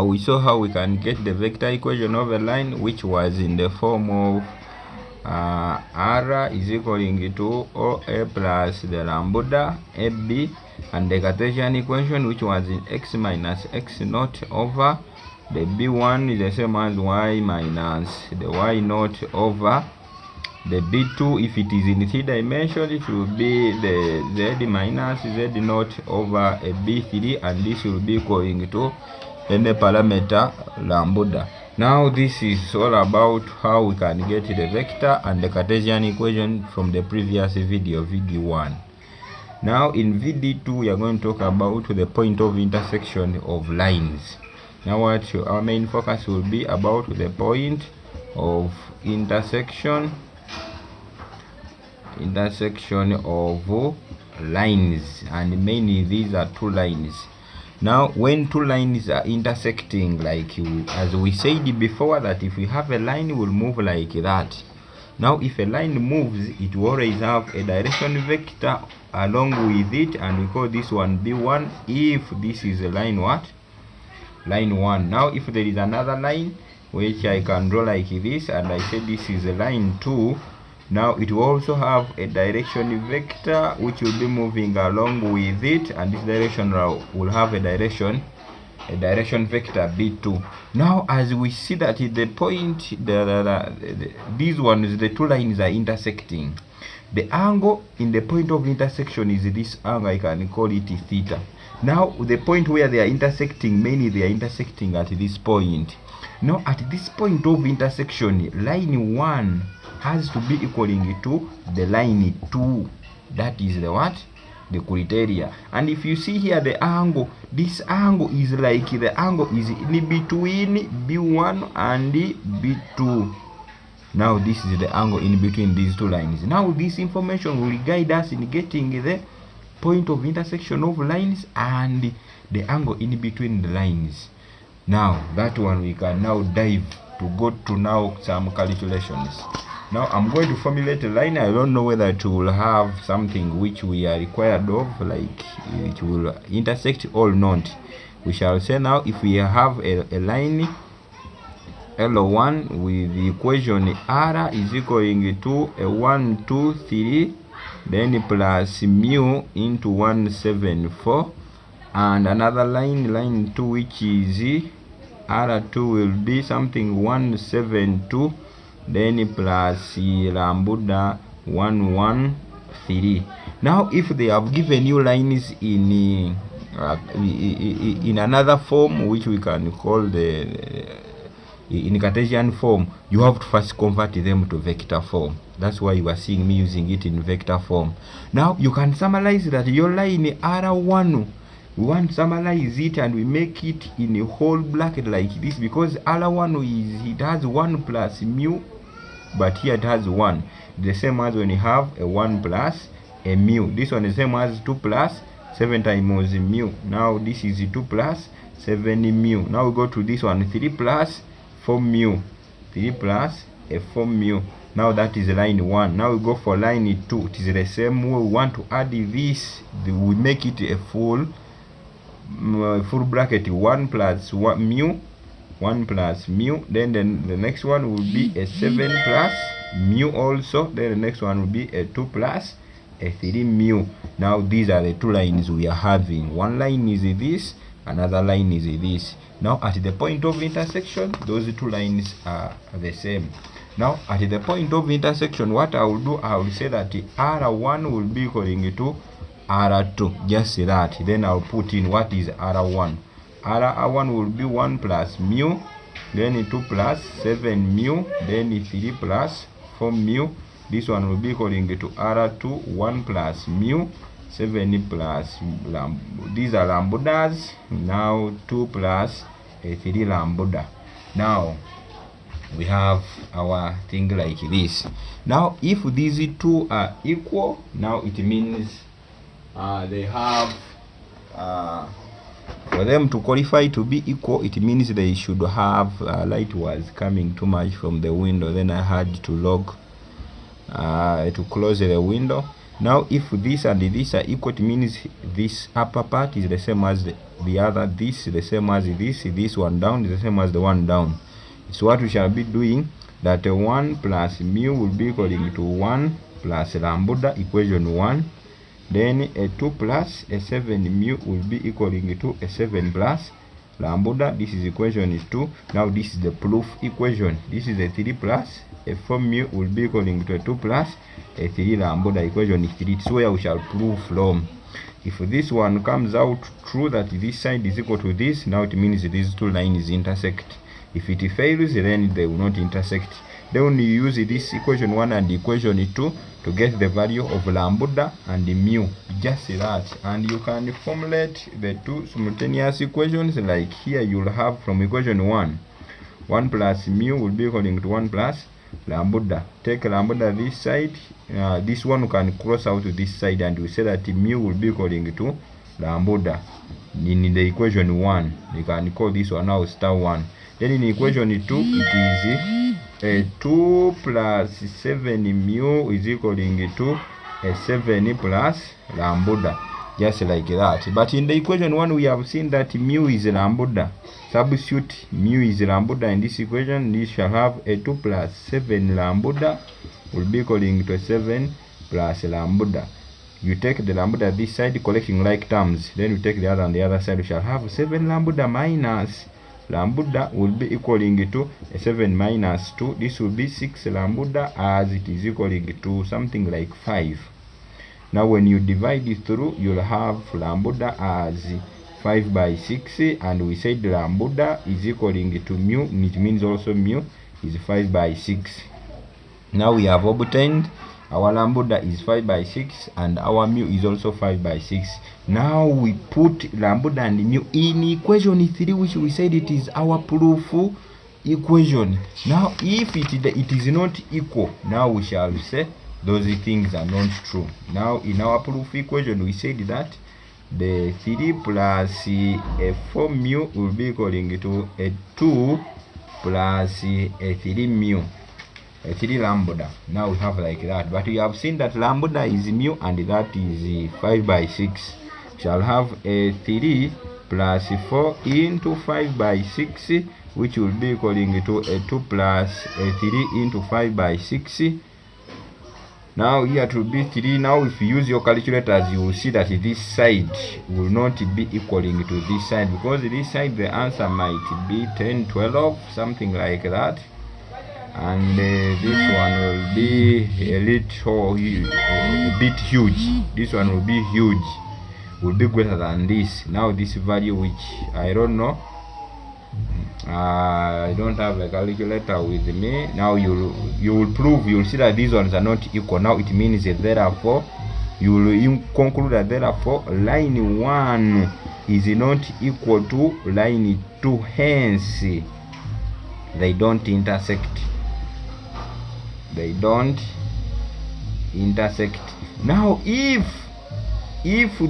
we saw how we can get the vector equation of a line, which was in the form of r is equaling to OA plus the lambda AB, and the Cartesian equation, which was in x minus x naught over the b1 is the same as y minus the y naught over the b2. If it is in 3 dimensions, it will be the z minus z naught over a b3, and this will be equaling to any parameter lambda. Now this is all about how we can get the vector and the Cartesian equation from the previous video, video 1. Now in video 2 we are going to talk about the point of intersection of lines. Now what our main focus will be about the point of intersection of lines, and mainly these are 2 lines. Now when 2 lines are intersecting, like as we said before, that if we have a line, will move like that. Now if a line moves, it will always have a direction vector along with it, and we call this one b1 if this is a line what? Line 1. Now if there is another line which I can draw like this, and I say this is a line 2, now it will also have a direction vector which will be moving along with it, and this direction will have a direction vector b2. Now as we see that the point, these ones, the 2 lines are intersecting, the angle in the point of intersection is this angle, I can call it theta. Now the point where they are intersecting, mainly they are intersecting at this point. Now at this point of intersection, line 1 has to be equaling to the line 2. That is the what? The criteria. And if you see here the angle, this angle is like the angle is in between b1 and b2. Now this is the angle in between these 2 lines. Now this information will guide us in getting the point of intersection of lines and the angle in between the lines. Now that one we can now dive to go to now some calculations. Now I'm going to formulate a line. I don't know whether it will have something which we are required of, like it will intersect or not. We shall say now if we have a line L1 with the equation R is equaling to a 1, 2, 3, then plus mu into 174, and another line 2 which is R2 will be something 172, then plus lambda 113. Now if they have given you lines in another form, which we can call the in Cartesian form, you have to first convert them to vector form. That's why you are seeing me using it in vector form. Now you can summarize that your line R1, we want to summarize it and we make it in a whole bracket like this, because R1 is, it has 1 plus mu, but here it has 1, the same as when you have a 1 plus a mu. This one is the same as 2 plus 7 times mu. Now this is 2 plus 7 mu. Now we go to this one, 3 plus 4 mu, 3 plus a 4 mu. Now that is line 1. Now we go for line 2. It is the same way. We want to add this, we make it a full bracket, 1 plus 1 mu, 1 plus mu. Then the next one will be a 7 plus mu also. Then the next one will be a 2 plus a 3 mu. Now these are the 2 lines we are having. One line is this, another line is this. Now at the point of intersection, those 2 lines are the same. Now at the point of intersection, what I will do, I will say that R1 will be equaling to R2, just that. Then I'll put in what is R1. R1 will be 1 plus mu, then 2 plus 7 mu, then 3 plus 4 mu. This one will be equaling to R2, 1 plus mu, 7 plus these are lambdas. Now 2 plus 3 lambda. Now we have our thing like this. Now if these 2 are equal, now it means they have for them to qualify to be equal, it means they should have light was coming too much from the window, then I had to log to close the window. Now if this and this are equal, it means this upper part is the same as the other, this is the same as this one down is the same as the one down. So what we shall be doing, that 1 plus mu will be equaling to 1 plus lambda, equation 1. Then a 2 plus a 7 mu will be equaling to a 7 plus lambda. This is equation 2. Now this is the proof equation. This is a 3 plus a 4 mu will be equaling to a 2 plus a 3 lambda, equation 3. It's where we shall prove from. If this one comes out true, that this side is equal to this, now it means these two lines intersect. If it fails, then they will not intersect. Then you use this equation 1 and equation 2 to get the value of lambda and mu, just that. And you can formulate the two simultaneous equations, like here you'll have from equation 1 plus mu will be equaling to 1 plus lambda. Take lambda this side, this one can cross out to this side, and we say that mu will be equaling to lambda in the equation 1. You can call this one now star 1. Then in equation 2 it is 2 plus 7 mu is equaling to a 7 plus lambda, just like that. But in the equation 1 we have seen that mu is lambda. Substitute mu is lambda in this equation. This shall have a 2 plus 7 lambda will be equaling to a 7 plus lambda. You take the lambda this side, collecting like terms. Then you take the other on the other side. We shall have 7 lambda minus lambda will be equaling to a 7 minus 2. This will be 6 lambda, as it is equaling to something like 5. Now when you divide it through, you'll have lambda as 5 by 6, and we said lambda is equaling to mu, it means also mu is 5 by 6. Now we have obtained our lambda is 5 by 6 and our mu is also 5 by 6. Now we put lambda and mu in equation 3, which we said it is our proof equation. Now if it is not equal, now we shall say those things are not true. Now in our proof equation we said that the 3 plus a 4 mu will be equaling to a 2 plus a 3 mu, a 3 lambda. Now we have like that, but we have seen that lambda is mu and that is 5 by 6. Shall have a 3 plus 4 into 5 by 6, which will be equaling to a 2 plus a 3 into 5 by 6. Now here it will be 3. Now if you use your calculators, you will see that this side will not be equaling to this side, because this side the answer might be 10, 12, something like that. And this one will be a bit huge. This one will be huge, will be greater than this. Now this value, which I don't know, I don't have a calculator with me. Now you will prove, you will see that these ones are not equal. Now it means that therefore you will conclude that therefore line 1 is not equal to line 2, hence they don't intersect. They don't intersect. Now if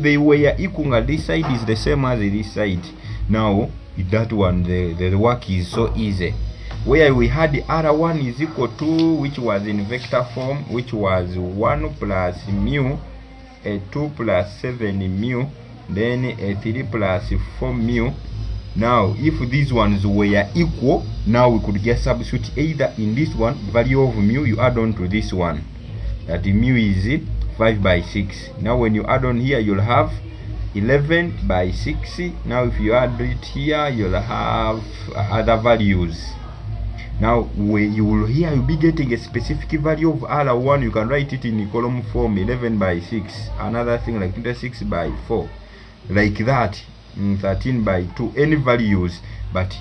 they were equal, this side is the same as this side, now that one the work is so easy. Where we had the R1 is equal to, which was in vector form, which was 1 plus mu, a 2 plus 7 mu, then a 3 plus 4 mu. Now if these ones were equal, now we could just substitute either in this one value of mu, you add on to this one, that mu is 5 by 6. Now when you add on here, you'll have 11 by 6. Now if you add it here, you'll have other values. Now when you will here, you'll be getting a specific value of R1. You can write it in column form, 11 by 6, another thing like 26 by 4, like that, 13 by 2, any values. But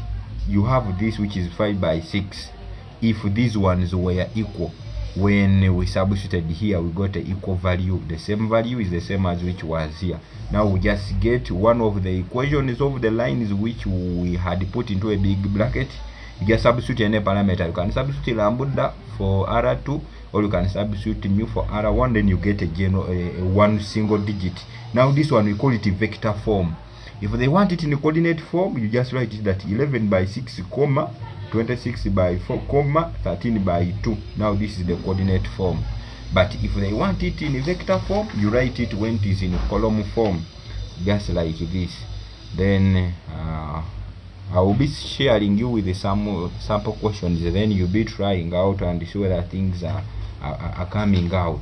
you have this, which is 5 by 6. If these ones were equal, when we substituted here, we got an equal value. The same value is the same as which was here. Now we just get one of the equations of the lines which we had put into a big bracket. You just substitute any parameter. You can substitute lambda for R2, or you can substitute mu for R1, then you get a general one single digit. Now this one we call it vector form. If they want it in a coordinate form, you just write it that 11 by 6, comma 26 by 4, comma 13 by 2. Now this is the coordinate form. But if they want it in vector form, you write it when it is in column form, just like this. Then I will be sharing you with some sample questions, then you'll be trying out and see whether things are coming out.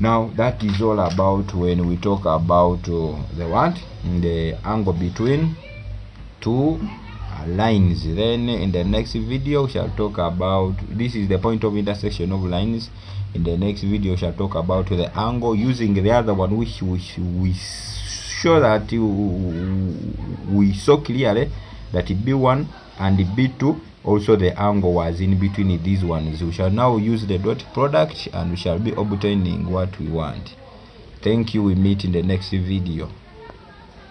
Now that is all about when we talk about the angle between two lines. Then in the next video we shall talk about, this is the point of intersection of lines. In the next video we shall talk about the angle using the other one which we show that we saw clearly that B1 and B2 also the angle was in between these ones. We shall now use the dot product and we shall be obtaining what we want. Thank you. We meet in the next video.